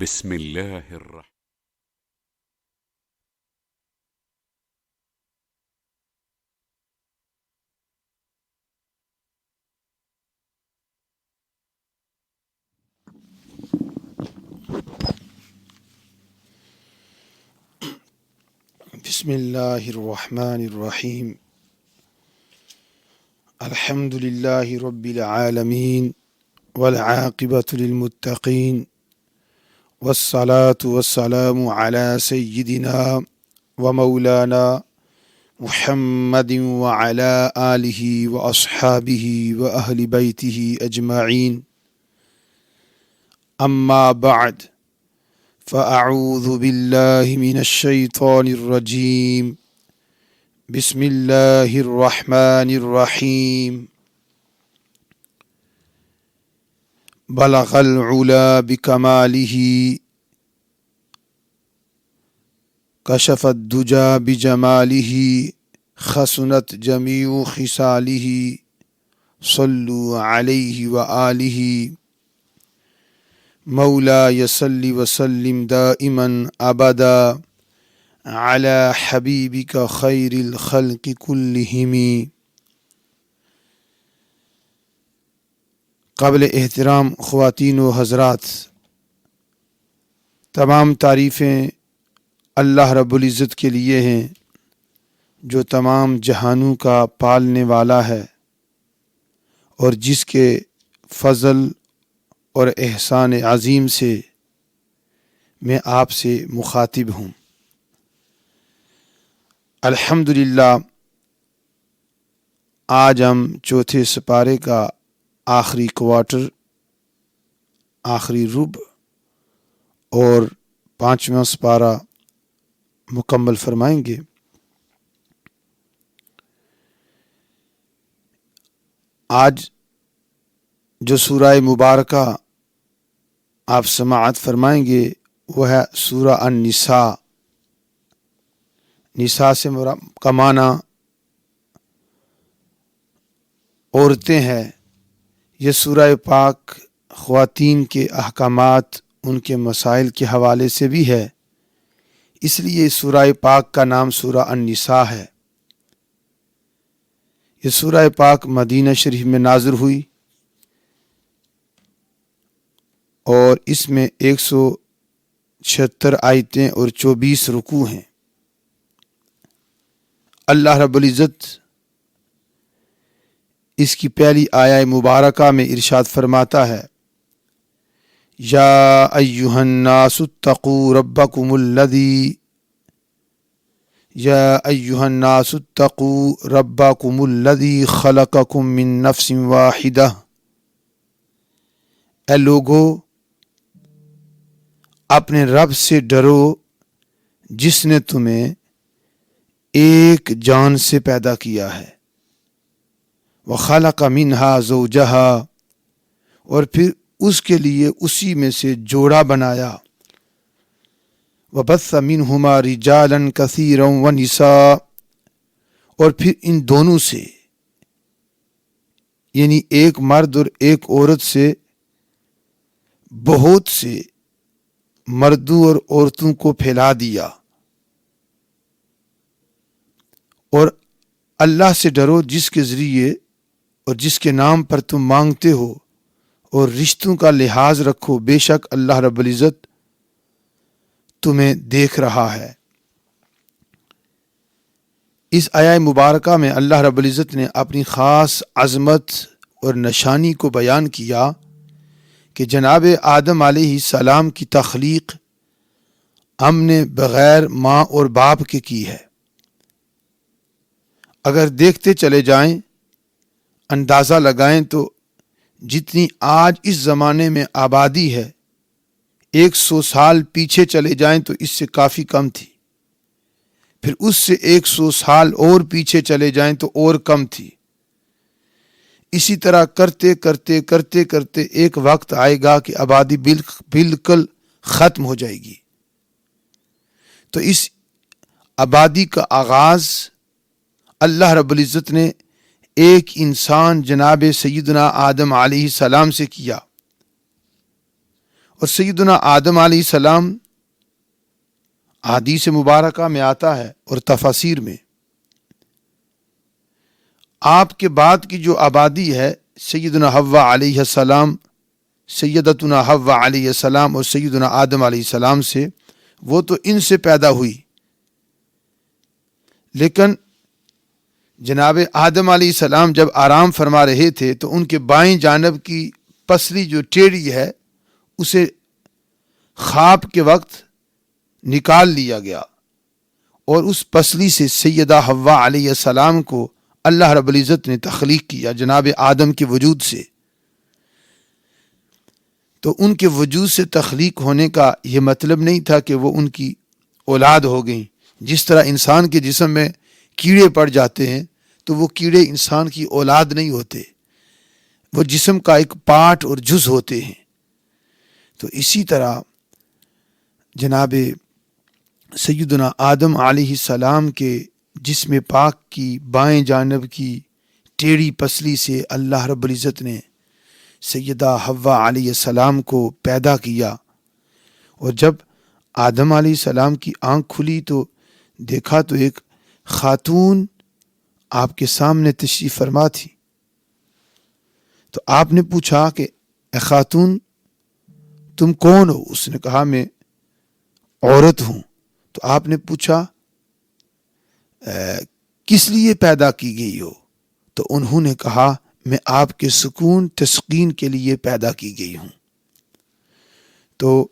بسم الله الرحمن بسم الله الرحمن الرحيم الحمد لله رب العالمين والعاقبة للمتقين والصلاة والسلام على سيدنا ومولانا محمد وعلى آله وأصحابه وأهل بيته أجمعين أما بعد فأعوذ بالله من الشيطان الرجيم بسم الله الرحمن الرحيم بلغ العلا بكماله كشف الدجى بجماله خسنت جميع خصاله صلوا عليه وآله مولاي صل وسلم دائما أبدا على حبيبك خير الخلق كلهم. قابل احترام خواتین و حضرات، تمام تعریفیں اللہ رب العزت کے لیے ہیں جو تمام جہانوں کا پالنے والا ہے اور جس کے فضل اور احسان عظیم سے میں آپ سے مخاطب ہوں. الحمدللہ آج ہم چوتھے سپارے کا آخری کوارٹر، آخری ربع اور پانچواں سپارہ مکمل فرمائیں گے. آج جو سورہ مبارکہ آپ سماعت فرمائیں گے وہ ہے سورہ النساء. نساء سے کا معنی عورتیں ہیں. یہ سورہ پاک خواتین کے احکامات، ان کے مسائل کے حوالے سے بھی ہے، اس لیے سورہ پاک کا نام سورہ النساء ہے. یہ سورہ پاک مدینہ شریف میں نازل ہوئی اور اس میں 176 آیتیں اور 24 رکوع ہیں. اللہ رب العزت اس کی پہلی آیہ مبارکہ میں ارشاد فرماتا ہے: یا ایھا الناس اتقوا ربکم الذی یا ایھا الناس اتقوا ربکم الذی خلقکم من نفس واحدہ. اے لوگو، اپنے رب سے ڈرو جس نے تمہیں ایک جان سے پیدا کیا ہے. وَخَلَقَ مِنْهَا زَوْجَهَا، اور پھر اس کے لیے اسی میں سے جوڑا بنایا. وَبَثَّ مِنْهُمَا رِجَالًا كَثِيرًا وَنِسَاءً، اور پھر ان دونوں سے یعنی ایک مرد اور ایک عورت سے بہت سے مردوں اور عورتوں کو پھیلا دیا. اور اللہ سے ڈرو جس کے ذریعے اور جس کے نام پر تم مانگتے ہو، اور رشتوں کا لحاظ رکھو، بے شک اللہ رب العزت تمہیں دیکھ رہا ہے. اس آیہ مبارکہ میں اللہ رب العزت نے اپنی خاص عظمت اور نشانی کو بیان کیا کہ جناب آدم علیہ السلام کی تخلیق ہم نے بغیر ماں اور باپ کے کی ہے. اگر دیکھتے چلے جائیں، اندازہ لگائیں تو جتنی آج اس زمانے میں آبادی ہے، 100 سال پیچھے چلے جائیں تو اس سے کافی کم تھی. پھر اس سے 100 سال اور پیچھے چلے جائیں تو اور کم تھی. اسی طرح کرتے کرتے کرتے کرتے ایک وقت آئے گا کہ آبادی بالکل ختم ہو جائے گی. تو اس آبادی کا آغاز اللہ رب العزت نے ایک انسان جناب سیدنا آدم علیہ السلام سے کیا، اور سیدنا آدم علیہ السلام حدیث مبارکہ میں آتا ہے اور تفاسیر میں، آپ کے بعد کی جو آبادی ہے سیدنا حوا علیہ السلام، سیدتنا حوا علیہ السلام اور سیدنا آدم علیہ السلام سے، وہ تو ان سے پیدا ہوئی، لیکن جناب آدم علیہ السلام جب آرام فرما رہے تھے تو ان کے بائیں جانب کی پسلی جو ٹیڑھی ہے اسے خواب کے وقت نکال لیا گیا، اور اس پسلی سے سیدہ حوا علیہ السلام کو اللہ رب العزت نے تخلیق کیا جناب آدم کے وجود سے۔ تو ان کے وجود سے تخلیق ہونے کا یہ مطلب نہیں تھا کہ وہ ان کی اولاد ہو گئیں۔ جس طرح انسان کے جسم میں کیڑے پڑ جاتے ہیں تو وہ کیڑے انسان کی اولاد نہیں ہوتے، وہ جسم کا ایک پارٹ اور جز ہوتے ہیں۔ تو اسی طرح جناب سیدنا آدم علیہ السلام کے جسم پاک کی بائیں جانب کی ٹیڑھی پسلی سے اللہ رب العزت نے سیدہ حوا علیہ السلام کو پیدا کیا، اور جب آدم علیہ السلام کی آنکھ کھلی تو دیکھا تو ایک خاتون آپ کے سامنے تشریف فرما تھی۔ تو آپ نے پوچھا کہ اے خاتون تم کون ہو؟ اس نے کہا میں عورت ہوں۔ تو آپ نے پوچھا کس لیے پیدا کی گئی ہو؟ تو انہوں نے کہا میں آپ کے سکون تسکین کے لیے پیدا کی گئی ہوں۔ تو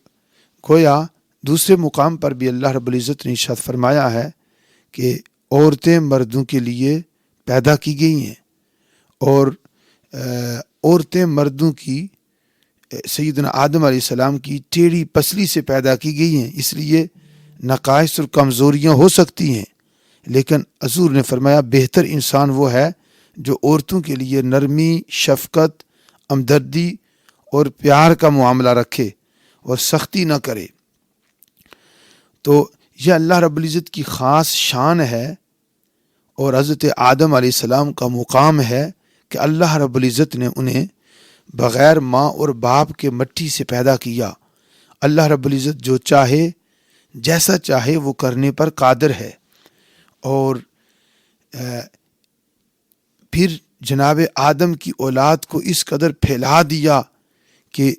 گویا دوسرے مقام پر بھی اللہ رب العزت نے ارشاد فرمایا ہے کہ عورتیں مردوں کے لیے پیدا کی گئی ہیں، اور عورتیں مردوں کی سیدنا آدم علیہ السلام کی ٹیڑھی پسلی سے پیدا کی گئی ہیں، اس لیے نقائص اور کمزوریاں ہو سکتی ہیں، لیکن حضور نے فرمایا بہتر انسان وہ ہے جو عورتوں کے لیے نرمی، شفقت، ہمدردی اور پیار کا معاملہ رکھے اور سختی نہ کرے۔ تو یہ اللہ رب العزت کی خاص شان ہے، اور حضرت آدم علیہ السلام کا مقام ہے کہ اللہ رب العزت نے انہیں بغیر ماں اور باپ کے مٹی سے پیدا کیا۔ اللہ رب العزت جو چاہے جیسا چاہے وہ کرنے پر قادر ہے، اور پھر جناب آدم کی اولاد کو اس قدر پھیلا دیا کہ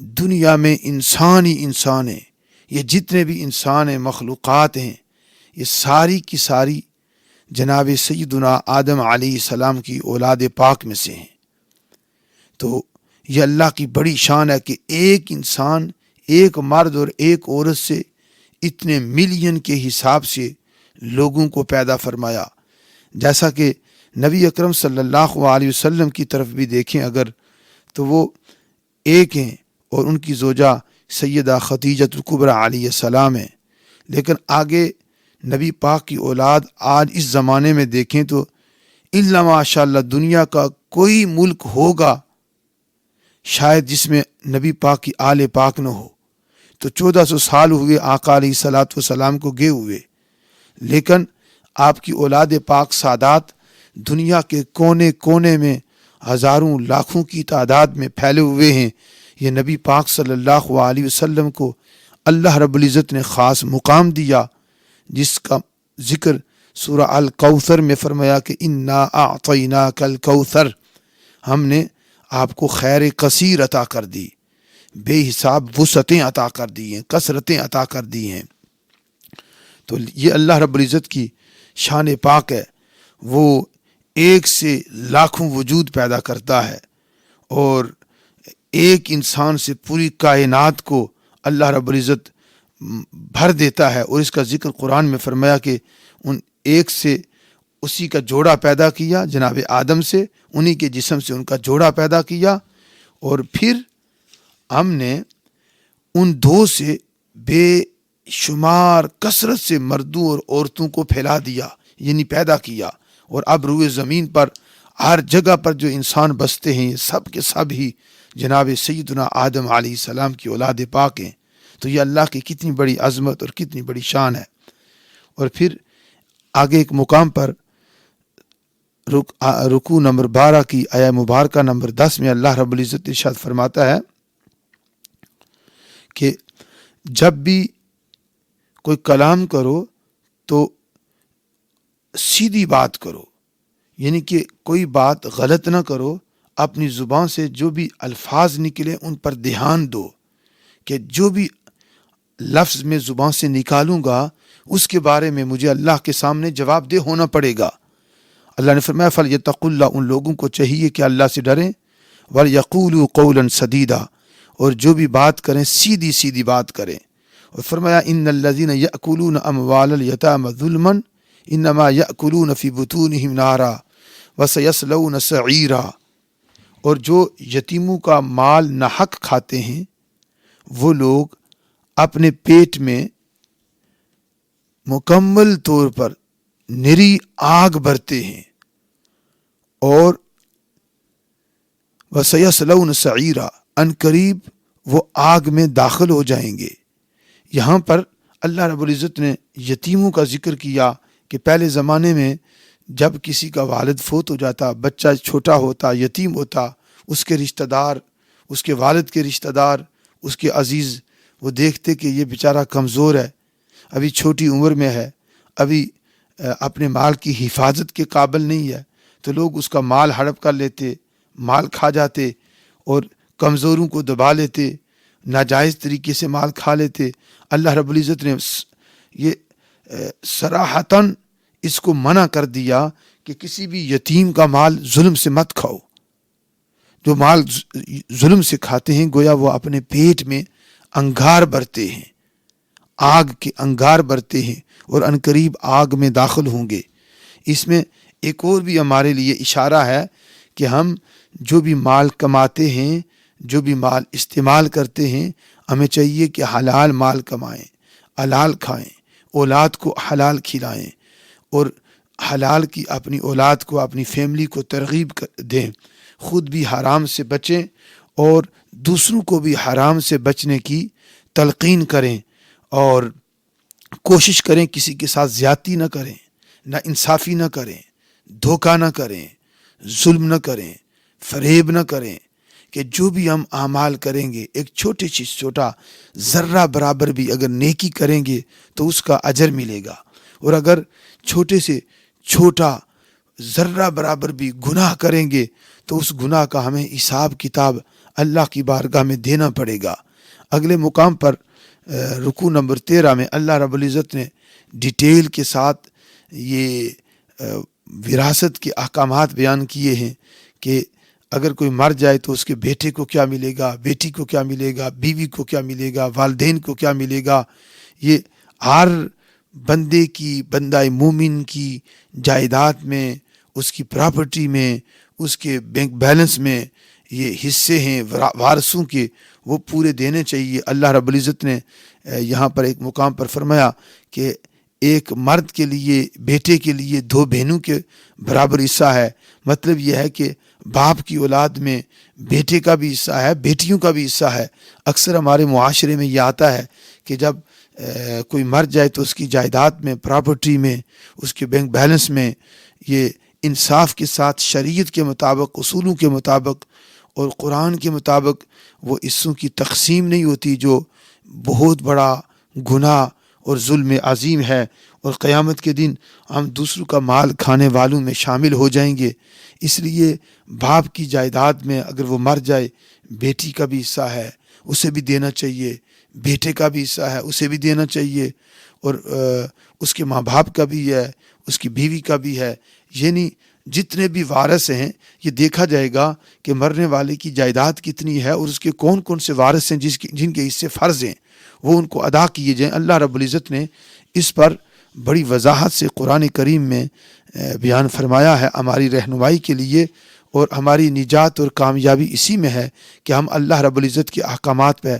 دنیا میں انسان ہی انسان ہیں، یہ جتنے بھی انسان ہیں، مخلوقات ہیں، یہ ساری کی ساری جناب سیدنا آدم علیہ السلام کی اولاد پاک میں سے ہیں۔ تو یہ اللہ کی بڑی شان ہے کہ ایک انسان، ایک مرد اور ایک عورت سے اتنے ملین کے حساب سے لوگوں کو پیدا فرمایا۔ جیسا کہ نبی اکرم صلی اللہ علیہ وسلم کی طرف بھی دیکھیں اگر تو وہ ایک ہیں، اور ان کی زوجہ سیدہ خدیجۃ الکبریٰ علیہ السلام ہیں، لیکن آگے نبی پاک کی اولاد آج اس زمانے میں دیکھیں تو الا ماشاء اللہ دنیا کا کوئی ملک ہوگا شاید جس میں نبی پاک کی آل پاک نہ ہو۔ تو 1400 سال ہوئے آقا علیہ الصلوۃ والسلام کو گئے ہوئے، لیکن آپ کی اولاد پاک سادات دنیا کے کونے کونے میں ہزاروں لاکھوں کی تعداد میں پھیلے ہوئے ہیں۔ یہ نبی پاک صلی اللہ علیہ وسلم کو اللہ رب العزت نے خاص مقام دیا، جس کا ذکر سورہ الکوثر میں فرمایا کہ انا اعطیناک الکوثر، ہم نے آپ کو خیر کثیر عطا کر دی، بے حساب وسعتیں عطا کر دی ہیں، کثرتیں عطا کر دی ہیں۔ تو یہ اللہ رب العزت کی شان پاک ہے، وہ ایک سے لاکھوں وجود پیدا کرتا ہے، اور ایک انسان سے پوری کائنات کو اللہ رب العزت بھر دیتا ہے۔ اور اس کا ذکر قرآن میں فرمایا کہ ان ایک سے اسی کا جوڑا پیدا کیا، جناب آدم سے انہی کے جسم سے ان کا جوڑا پیدا کیا، اور پھر ہم نے ان دو سے بے شمار کثرت سے مردوں اور عورتوں کو پھیلا دیا، یعنی پیدا کیا، اور اب روئے زمین پر ہر جگہ پر جو انسان بستے ہیں یہ سب کے سب ہی جناب سیدنا آدم علیہ السلام کی اولاد پاک ہیں۔ تو یہ اللہ کی کتنی بڑی عظمت اور کتنی بڑی شان ہے۔ اور پھر آگے ایک مقام پر رکوع نمبر 12 کی آیہ مبارکہ نمبر 10 میں اللہ رب العزت ارشاد فرماتا ہے کہ جب بھی کوئی کلام کرو تو سیدھی بات کرو، یعنی کہ کوئی بات غلط نہ کرو، اپنی زبان سے جو بھی الفاظ نکلے ان پر دھیان دو کہ جو بھی لفظ میں زبان سے نکالوں گا اس کے بارے میں مجھے اللہ کے سامنے جواب دہ ہونا پڑے گا۔ اللہ نے فرمایا فَلْيَتَّقُوا اللَّهَ، ان لوگوں کو چاہیے کہ اللہ سے ڈریں، وَلْيَقُولُوا قَوْلًا سَدِيدًا، اور جو بھی بات کریں سیدھی سیدھی بات کریں۔ اور فرمایا إِنَّ الَّذِينَ يَأْكُلُونَ أَمْوَالَ الْيَتَامَى ظُلْمًا إِنَّمَا يَأْكُلُونَ فِي بُطُونِهِمْ نَارًا وَسَيَصْلَوْنَ سَعِيرًا، اور جو یتیموں کا مال ناحق کھاتے ہیں وہ لوگ اپنے پیٹ میں مکمل طور پر نری آگ بھرتے ہیں، اور وَسَيَصْلَوْنَ سَعِيرًا، ان قریب وہ آگ میں داخل ہو جائیں گے۔ یہاں پر اللہ رب العزت نے یتیموں کا ذکر کیا کہ پہلے زمانے میں جب کسی کا والد فوت ہو جاتا، بچہ چھوٹا ہوتا، یتیم ہوتا، اس کے رشتہ دار، اس کے والد کے رشتہ دار، اس کے عزیز وہ دیکھتے کہ یہ بیچارہ کمزور ہے، ابھی چھوٹی عمر میں ہے، ابھی اپنے مال کی حفاظت کے قابل نہیں ہے، تو لوگ اس کا مال ہڑپ کر لیتے، مال کھا جاتے اور کمزوروں کو دبا لیتے، ناجائز طریقے سے مال کھا لیتے۔ اللہ رب العزت نے یہ صراحتاً اس کو منع کر دیا کہ کسی بھی یتیم کا مال ظلم سے مت کھاؤ۔ جو مال ظلم سے کھاتے ہیں گویا وہ اپنے پیٹ میں انگار بھرتے ہیں، آگ کے انگار بھرتے ہیں، اور انقریب آگ میں داخل ہوں گے۔ اس میں ایک اور بھی ہمارے لیے اشارہ ہے کہ ہم جو بھی مال کماتے ہیں، جو بھی مال استعمال کرتے ہیں، ہمیں چاہیے کہ حلال مال کمائیں، حلال کھائیں، اولاد کو حلال کھلائیں، اور حلال کی اپنی اولاد کو، اپنی فیملی کو ترغیب دیں، خود بھی حرام سے بچیں اور دوسروں کو بھی حرام سے بچنے کی تلقین کریں، اور کوشش کریں کسی کے ساتھ زیادتی نہ کریں، نہ انصافی نہ کریں، دھوکہ نہ کریں، ظلم نہ کریں، فریب نہ کریں، کہ جو بھی ہم اعمال کریں گے ایک چھوٹی چیز، چھوٹا ذرہ برابر بھی اگر نیکی کریں گے تو اس کا اجر ملے گا، اور اگر چھوٹے سے چھوٹا ذرہ برابر بھی گناہ کریں گے تو اس گناہ کا ہمیں حساب کتاب اللہ کی بارگاہ میں دینا پڑے گا۔ اگلے مقام پر رکوع نمبر 13 میں اللہ رب العزت نے ڈیٹیل کے ساتھ یہ وراثت کے احکامات بیان کیے ہیں کہ اگر کوئی مر جائے تو اس کے بیٹے کو کیا ملے گا، بیٹی کو کیا ملے گا، بیوی کو کیا ملے گا، والدین کو کیا ملے گا۔ یہ ہر بندے کی، بندہ مومن کی جائیداد میں، اس کی پراپرٹی میں، اس کے بینک بیلنس میں یہ حصے ہیں وارثوں کے، وہ پورے دینے چاہیے۔ اللہ رب العزت نے یہاں پر ایک مقام پر فرمایا کہ ایک مرد کے لیے، بیٹے کے لیے 2 بہنوں کے برابر حصہ ہے۔ مطلب یہ ہے کہ باپ کی اولاد میں بیٹے کا بھی حصہ ہے، بیٹیوں کا بھی حصہ ہے۔ اکثر ہمارے معاشرے میں یہ آتا ہے کہ جب کوئی مر جائے تو اس کی جائیداد میں، پراپرٹی میں، اس کے بینک بیلنس میں یہ انصاف کے ساتھ، شریعت کے مطابق، اصولوں کے مطابق اور قرآن کے مطابق وہ حصوں کی تقسیم نہیں ہوتی، جو بہت بڑا گناہ اور ظلم عظیم ہے، اور قیامت کے دن ہم دوسروں کا مال کھانے والوں میں شامل ہو جائیں گے۔ اس لیے باپ کی جائیداد میں اگر وہ مر جائے، بیٹی کا بھی حصہ ہے، اسے بھی دینا چاہیے، بیٹے کا بھی حصہ ہے، اسے بھی دینا چاہیے، اور اس کے ماں باپ کا بھی ہے، اس کی بیوی کا بھی ہے، یعنی جتنے بھی وارث ہیں یہ دیکھا جائے گا کہ مرنے والے کی جائیداد کتنی ہے اور اس کے کون کون سے وارث ہیں جن کے حصے فرض ہیں، وہ ان کو ادا کیے جائیں۔ اللہ رب العزت نے اس پر بڑی وضاحت سے قرآن کریم میں بیان فرمایا ہے ہماری رہنمائی کے لیے، اور ہماری نجات اور کامیابی اسی میں ہے کہ ہم اللہ رب العزت کے احکامات پہ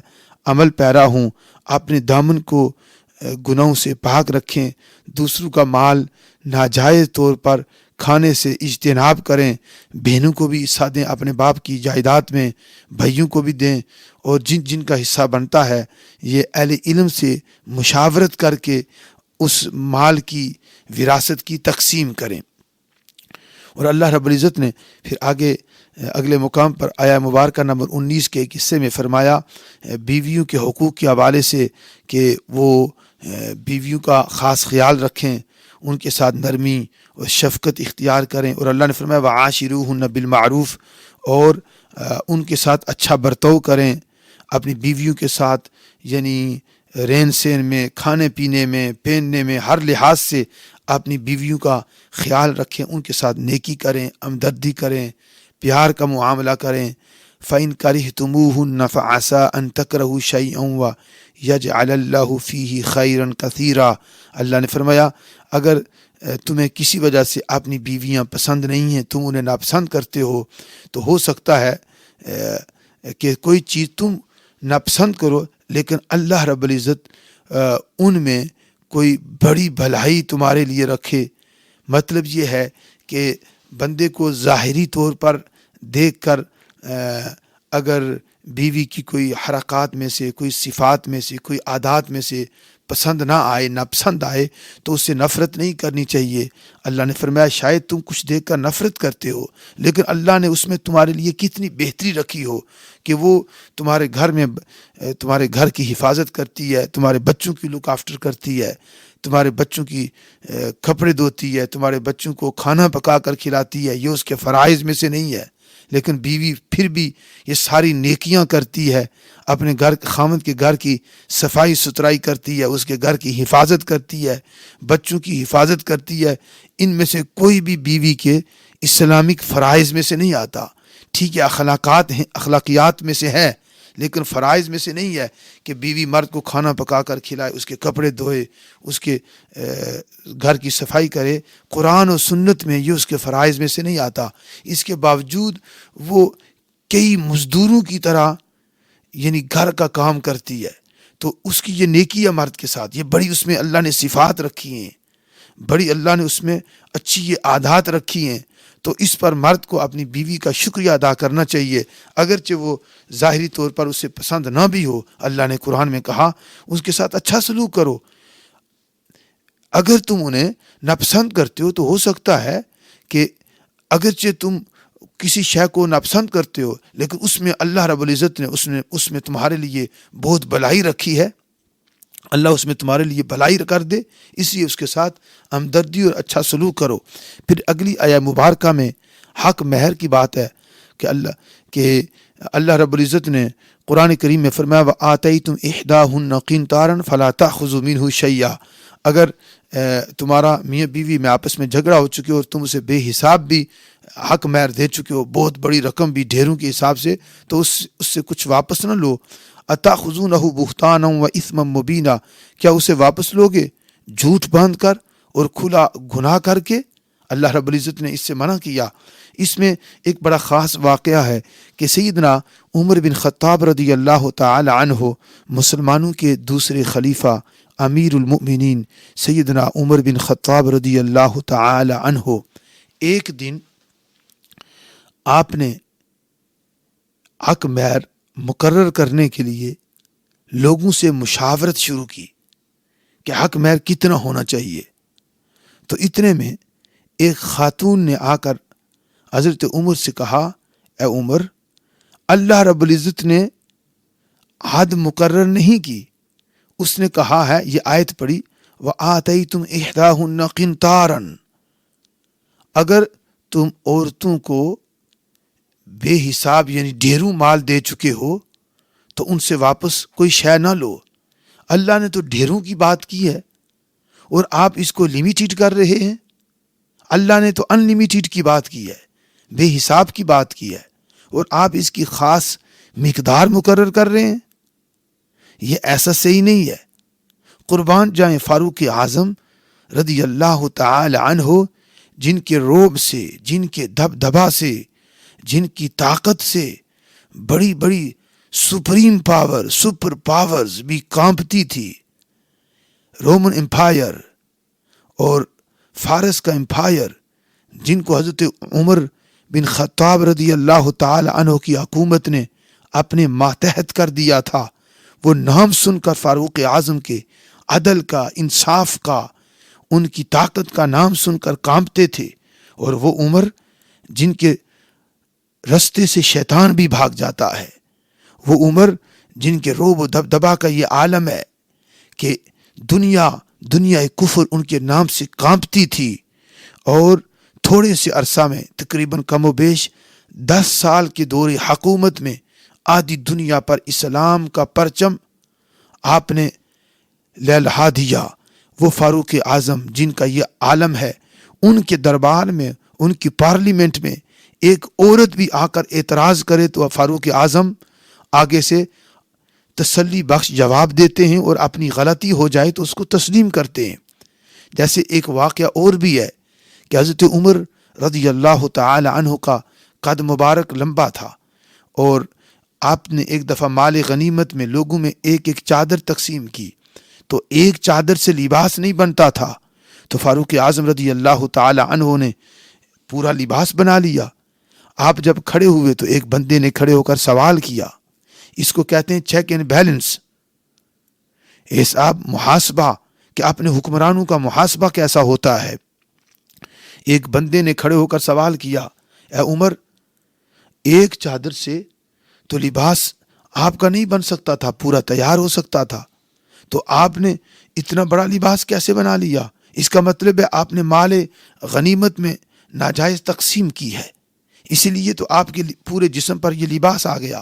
عمل پیرا ہوں، اپنے دامن کو گناہوں سے پاک رکھیں، دوسروں کا مال ناجائز طور پر کھانے سے اجتناب کریں، بہنوں کو بھی حصہ دیں اپنے باپ کی جائیداد میں، بھائیوں کو بھی دیں، اور جن کا حصہ بنتا ہے یہ اہل علم سے مشاورت کر کے اس مال کی وراثت کی تقسیم کریں۔ اور اللہ رب العزت نے پھر آگے اگلے مقام پر آیا مبارکہ نمبر 19 کے ایک حصے میں فرمایا بیویوں کے حقوق کے حوالے سے کہ وہ بیویوں کا خاص خیال رکھیں، ان کے ساتھ نرمی اور شفقت اختیار کریں، اور اللہ نے فرمایا وعاشروہن بالمعروف، اور ان کے ساتھ اچھا برتاؤ کریں اپنی بیویوں کے ساتھ، یعنی رہن سہن میں، کھانے پینے میں، پہننے میں، ہر لحاظ سے اپنی بیویوں کا خیال رکھیں، ان کے ساتھ نیکی کریں، ہمدردی کریں، پیار کا معاملہ کریں۔ فَإِن كَرِهْتُمُوهُنَّ فَعَسَىٰ أَن تَكْرَهُوا شَيْئًا وَيَجْعَلَ اللَّهُ فِيهِ خَيْرًا كَثِيرًا۔ اللہ نے فرمایا اگر تمہیں کسی وجہ سے اپنی بیویاں پسند نہیں ہیں، تم انہیں ناپسند کرتے ہو، تو ہو سکتا ہے کہ کوئی چیز تم ناپسند کرو لیکن اللہ رب العزت ان میں کوئی بڑی بھلائی تمہارے لیے رکھے۔ مطلب یہ ہے کہ بندے کو ظاہری طور پر دیکھ کر اگر بیوی کی کوئی حرکات میں سے، کوئی صفات میں سے، کوئی عادات میں سے پسند نہ آئے، ناپسند آئے، تو اس سے نفرت نہیں کرنی چاہیے۔ اللہ نے فرمایا شاید تم کچھ دیکھ کر نفرت کرتے ہو، لیکن اللہ نے اس میں تمہارے لیے کتنی بہتری رکھی ہو کہ وہ تمہارے گھر میں تمہارے گھر کی حفاظت کرتی ہے، تمہارے بچوں کی لک آفٹر کرتی ہے، تمہارے بچوں کی کپڑے دھوتی ہے، تمہارے بچوں کو کھانا پکا کر کھلاتی ہے۔ یہ اس کے فرائض میں سے نہیں ہے، لیکن بیوی پھر بھی یہ ساری نیکیاں کرتی ہے، اپنے گھر خاوند کے گھر کی صفائی ستھرائی کرتی ہے، اس کے گھر کی حفاظت کرتی ہے، بچوں کی حفاظت کرتی ہے۔ ان میں سے کوئی بھی بیوی کے اسلامک فرائض میں سے نہیں آتا۔ ٹھیک ہے اخلاقیات میں سے ہے، لیکن فرائض میں سے نہیں ہے کہ بیوی مرد کو کھانا پکا کر کھلائے، اس کے کپڑے دھوئے، اس کے گھر کی صفائی کرے۔ قرآن و سنت میں یہ اس کے فرائض میں سے نہیں آتا۔ اس کے باوجود وہ کئی مزدوروں کی طرح یعنی گھر کا کام کرتی ہے، تو اس کی یہ نیکی ہے مرد کے ساتھ، یہ بڑی اس میں اللہ نے صفات رکھی ہیں، بڑی اللہ نے اس میں اچھی یہ عادات رکھی ہیں۔ تو اس پر مرد کو اپنی بیوی کا شکریہ ادا کرنا چاہیے، اگرچہ وہ ظاہری طور پر اسے پسند نہ بھی ہو۔ اللہ نے قرآن میں کہا اس کے ساتھ اچھا سلوک کرو۔ اگر تم انہیں ناپسند کرتے ہو تو ہو سکتا ہے کہ اگرچہ تم کسی شے کو ناپسند کرتے ہو، لیکن اس میں اللہ رب العزت نے اس میں تمہارے لیے بہت بھلائی رکھی ہے، اللہ اس میں تمہارے لیے بھلائی کر دے، اس لیے اس کے ساتھ ہمدردی اور اچھا سلوک کرو۔ پھر اگلی آیہ مبارکہ میں حق مہر کی بات ہے کہ اللہ رب العزت نے قرآن کریم میں فرمایا وَآتَيْتُمْ إِحْدَاهُنَّ قِنْطَارًا فَلَا تَأْخُذُوا مِنْهُ شَيْئًا۔ اگر تمہارا میاں بیوی میں آپس میں جھگڑا ہو چکے اور تم اسے بے حساب بھی حق مہر دے چکے ہو، بہت بڑی رقم بھی ڈھیروں کے حساب سے، تو اس سے کچھ واپس نہ لو۔ اتاخذونہ بہتانا و اثما مبینا، کیا اسے واپس لوگے جھوٹ باندھ کر اور کھلا گناہ کر کے؟ اللہ رب العزت نے اس سے منع کیا۔ اس میں ایک بڑا خاص واقعہ ہے کہ سیدنا عمر بن خطاب رضی اللہ تعالی عنہ، مسلمانوں کے دوسرے خلیفہ امیر المؤمنین سیدنا عمر بن خطاب رضی اللہ تعالی عنہ، ایک دن آپ نے حق مہر مقرر کرنے کے لیے لوگوں سے مشاورت شروع کی کہ حق مہر کتنا ہونا چاہیے۔ تو اتنے میں ایک خاتون نے آ کر حضرت عمر سے کہا، اے عمر، اللہ رب العزت نے حد مقرر نہیں کی، اس نے کہا ہے، یہ آیت پڑھی وَآتَيْتُمْ إِحْدَاهُنَّ قِنْطَارًا، اگر تم عورتوں کو بے حساب یعنی ڈھیروں مال دے چکے ہو تو ان سے واپس کوئی شے نہ لو۔ اللہ نے تو ڈھیروں کی بات کی ہے اور آپ اس کو لمیٹڈ کر رہے ہیں۔ اللہ نے تو ان لمیٹڈ کی بات کی ہے، بے حساب کی بات کی ہے، اور آپ اس کی خاص مقدار مقرر کر رہے ہیں۔ یہ ایسا صحیح نہیں ہے۔ قربان جائیں فاروق اعظم رضی اللہ تعالی عنہ، جن کے روب سے، جن کے دبدبا سے، جن کی طاقت سے بڑی بڑی سپریم پاور، سپر پاورز بھی کانپتی تھی، رومن امپائر اور فارس کا امپائر، جن کو حضرت عمر بن خطاب رضی اللہ تعالی عنہ کی حکومت نے اپنے ماتحت کر دیا تھا، وہ نام سن کر فاروق اعظم کے عدل کا، انصاف کا، ان کی طاقت کا نام سن کر کانپتے تھے۔ اور وہ عمر جن کے رستے سے شیطان بھی بھاگ جاتا ہے۔ وہ عمر جن کے روب و دبدبا کا یہ عالم ہے کہ دنیا کفر ان کے نام سے کانپتی تھی، اور تھوڑے سے عرصہ میں تقریباً کم و بیش 10 سال کے دور حکومت میں آدھی دنیا پر اسلام کا پرچم آپ نے لہلہا دیا۔ وہ فاروق اعظم جن کا یہ عالم ہے، ان کے دربار میں، ان کی پارلیمنٹ میں ایک عورت بھی آ کر اعتراض کرے تو فاروق اعظم آگے سے تسلی بخش جواب دیتے ہیں، اور اپنی غلطی ہو جائے تو اس کو تسلیم کرتے ہیں۔ جیسے ایک واقعہ اور بھی ہے کہ حضرت عمر رضی اللہ تعالی عنہ کا قد مبارک لمبا تھا، اور آپ نے ایک دفعہ مال غنیمت میں لوگوں میں ایک ایک چادر تقسیم کی، تو ایک چادر سے لباس نہیں بنتا تھا، تو فاروق اعظم رضی اللہ تعالی عنہ نے پورا لباس بنا لیا۔ آپ جب کھڑے ہوئے تو ایک بندے نے کھڑے ہو کر سوال کیا، اس کو کہتے ہیں چیک اینڈ بیلنس، حساب محاسبہ، کہ اپنے حکمرانوں کا محاسبہ کیسا ہوتا ہے۔ ایک بندے نے کھڑے ہو کر سوال کیا، اے عمر، ایک چادر سے تو لباس آپ کا نہیں بن سکتا تھا، پورا تیار ہو سکتا تھا، تو آپ نے اتنا بڑا لباس کیسے بنا لیا؟ اس کا مطلب ہے آپ نے مال غنیمت میں ناجائز تقسیم کی ہے، اسی لیے تو آپ کے پورے جسم پر یہ لباس آ گیا۔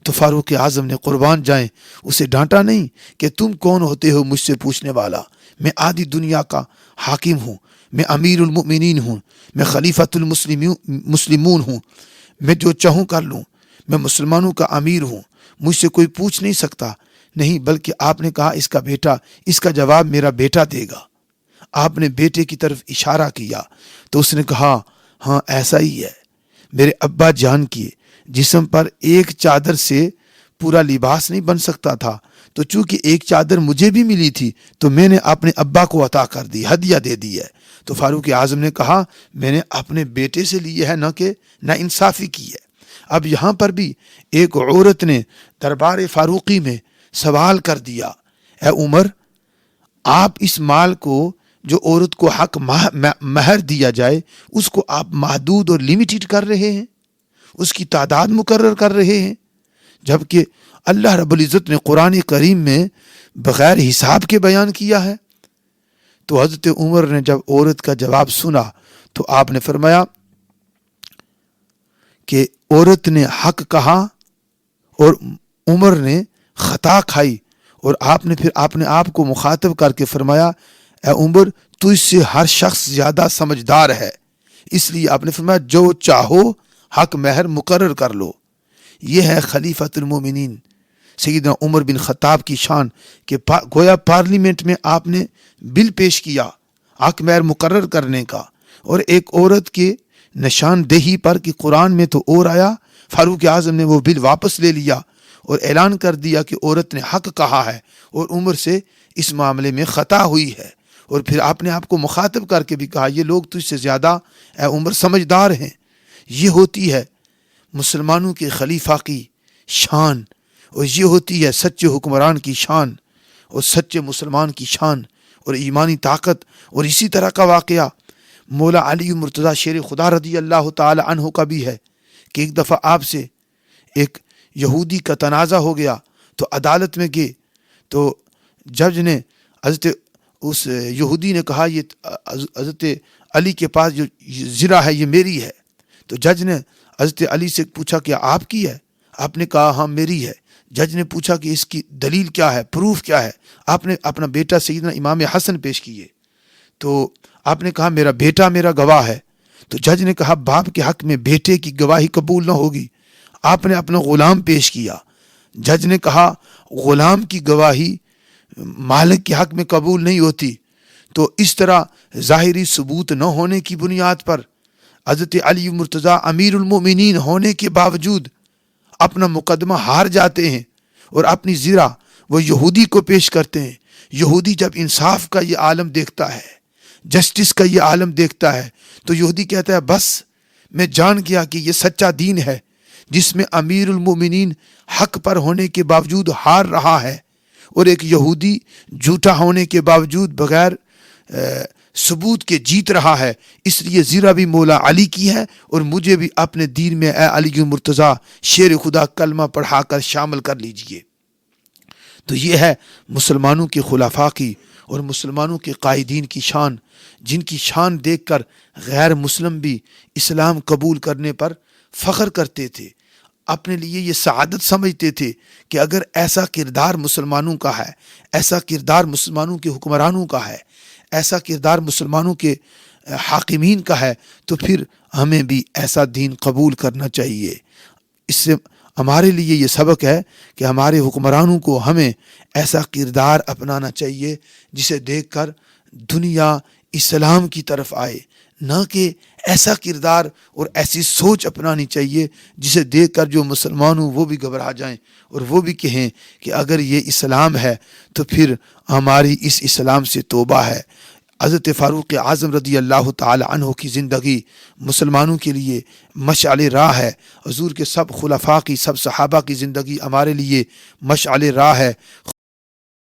تو فاروق اعظم نے قربان جائیں اسے ڈانٹا نہیں کہ تم کون ہوتے ہو مجھ سے پوچھنے والا؟ میں آدھی دنیا کا حاکم ہوں، میں امیر المؤمنین ہوں، میں خلیفۃ المسلمون ہوں، میں جو چاہوں کر لوں، میں مسلمانوں کا امیر ہوں، مجھ سے کوئی پوچھ نہیں سکتا۔ نہیں، بلکہ آپ نے کہا اس کا بیٹا، اس کا جواب میرا بیٹا دے گا۔ آپ نے بیٹے کی طرف اشارہ کیا تو اس نے کہا ہاں ایسا ہی ہے، میرے ابا جان کی جسم پر ایک چادر سے پورا لباس نہیں بن سکتا تھا، تو چونکہ ایک چادر مجھے بھی ملی تھی تو میں نے اپنے ابا کو عطا کر دی، ہدیہ دے دی ہے۔ تو فاروق اعظم نے کہا میں نے اپنے بیٹے سے لی ہے، نہ کہ نا انصافی کی ہے۔ اب یہاں پر بھی ایک عورت نے دربار فاروقی میں سوال کر دیا، اے عمر، آپ اس مال کو جو عورت کو حق مہر دیا جائے اس کو آپ محدود اور لمیٹڈ کر رہے ہیں، اس کی تعداد مقرر کر رہے ہیں، جبکہ اللہ رب العزت نے قرآن کریم میں بغیر حساب کے بیان کیا ہے۔ تو حضرت عمر نے جب عورت کا جواب سنا تو آپ نے فرمایا کہ عورت نے حق کہا اور عمر نے خطا کھائی، اور آپ نے پھر اپنے آپ کو مخاطب کر کے فرمایا، اے عمر، تو اس سے ہر شخص زیادہ سمجھدار ہے، اس لیے آپ نے فرمایا جو چاہو حق مہر مقرر کر لو۔ یہ ہے خلیفۃ المومنین سیدنا عمر بن خطاب کی شان، کہ گویا پارلیمنٹ میں آپ نے بل پیش کیا حق مہر مقرر کرنے کا، اور ایک عورت کے نشاندہی پر کہ قرآن میں تو اور آیا، فاروق اعظم نے وہ بل واپس لے لیا اور اعلان کر دیا کہ عورت نے حق کہا ہے اور عمر سے اس معاملے میں خطا ہوئی ہے، اور پھر آپ نے آپ کو مخاطب کر کے بھی کہا یہ لوگ تجھ سے زیادہ اے عمر سمجھدار ہیں۔ یہ ہوتی ہے مسلمانوں کے خلیفہ کی شان، اور یہ ہوتی ہے سچے حکمران کی شان اور سچے مسلمان کی شان اور ایمانی طاقت۔ اور اسی طرح کا واقعہ مولا علی مرتضیٰ شیر خدا رضی اللہ تعالی عنہ کا بھی ہے کہ ایک دفعہ آپ سے ایک یہودی کا تنازع ہو گیا، تو عدالت میں گئے تو جج نے حضرت اس یہودی نے کہا یہ حضرت علی کے پاس جو زرہ ہے یہ میری ہے، تو جج نے حضرت علی سے پوچھا کہ آپ کی ہے؟ آپ نے کہا ہاں میری ہے۔ جج نے پوچھا کہ اس کی دلیل کیا ہے، پروف کیا ہے؟ آپ نے اپنا بیٹا سیدنا امام حسن پیش کیے، تو آپ نے کہا میرا بیٹا میرا گواہ ہے۔ تو جج نے کہا باپ کے حق میں بیٹے کی گواہی قبول نہ ہوگی۔ آپ نے اپنا غلام پیش کیا، جج نے کہا غلام کی گواہی مالک کے حق میں قبول نہیں ہوتی۔ تو اس طرح ظاہری ثبوت نہ ہونے کی بنیاد پر حضرت علی مرتضیٰ امیر المومنین ہونے کے باوجود اپنا مقدمہ ہار جاتے ہیں اور اپنی زرہ وہ یہودی کو پیش کرتے ہیں۔ یہودی جب انصاف کا یہ عالم دیکھتا ہے، جسٹس کا یہ عالم دیکھتا ہے، تو یہودی کہتا ہے بس میں جان گیا کہ یہ سچا دین ہے جس میں امیر المومنین حق پر ہونے کے باوجود ہار رہا ہے، اور ایک یہودی جھوٹا ہونے کے باوجود بغیر ثبوت کے جیت رہا ہے، اس لیے زیرہ بھی مولا علی کی ہے، اور مجھے بھی اپنے دین میں اے علی مرتضیٰ شیر خدا کلمہ پڑھا کر شامل کر لیجئے۔ تو یہ ہے مسلمانوں کے خلفاء کی اور مسلمانوں کے قائدین کی شان، جن کی شان دیکھ کر غیر مسلم بھی اسلام قبول کرنے پر فخر کرتے تھے، اپنے لیے یہ سعادت سمجھتے تھے کہ اگر ایسا کردار مسلمانوں کا ہے، ایسا کردار مسلمانوں کے حکمرانوں کا ہے، ایسا کردار مسلمانوں کے حاکمین کا ہے، تو پھر ہمیں بھی ایسا دین قبول کرنا چاہیے۔ اس سے ہمارے لیے یہ سبق ہے کہ ہمارے حکمرانوں کو ہمیں ایسا کردار اپنانا چاہیے جسے دیکھ کر دنیا اسلام کی طرف آئے، نہ کہ ایسا کردار اور ایسی سوچ اپنانی چاہیے جسے دیکھ کر جو مسلمان ہوں وہ بھی گھبرا جائیں اور وہ بھی کہیں کہ اگر یہ اسلام ہے تو پھر ہماری اس اسلام سے توبہ ہے۔ حضرت فاروق اعظم رضی اللہ تعالی عنہ کی زندگی مسلمانوں کے لیے مشعل راہ ہے، حضور کے سب خلفاء کی، سب صحابہ کی زندگی ہمارے لیے مشعل راہ ہے۔